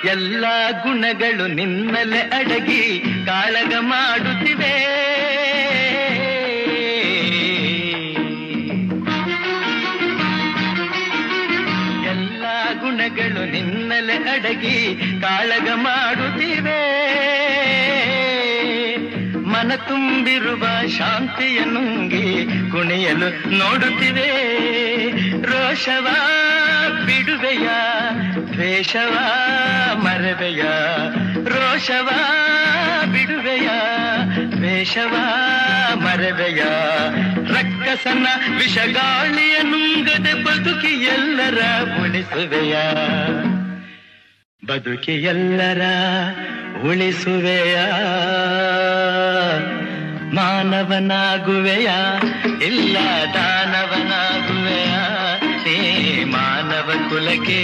ಎಲ್ಲ ಗುಣಗಳು ನಿನ್ನಲೆ ಅಡಗಿ ಕಾಳಗ ಮಾಡುತ್ತಿವೆ. ಎಲ್ಲ ಗುಣಗಳು ನಿನ್ನಲೆ ಅಡಗಿ ಕಾಳಗ ಮಾಡುತ್ತಿವೆ. ಮನ ತುಂಬಿರುವ ಶಾಂತಿಯ ನುಂಗಿ ಕುಣಿಯಲು ನೋಡುತ್ತಿವೆ. ರೋಷವ ಬಿಡುವೆಯ, ದ್ವೇಷವ ಮರವೆಯ. ರೋಷವ ಬಿಡುವೆಯ, ದ್ವೇಷವ ಮರವೆಯ. ರಕ್ಕಸನ ವಿಷಗಾಳಿಯ ನುಂಗದೆ ಬದುಕಿ ಎಲ್ಲರ ಉಳಿಸುವೆಯ. ಬದುಕಿ ಎಲ್ಲರ ಉಳಿಸುವೆಯ. ಮಾನವನಾಗುವೆಯ, ಇಲ್ಲ ದಾನವನಾಗುವೆಯ. ನೀ ಮಾನವ ಕುಲಕ್ಕೆ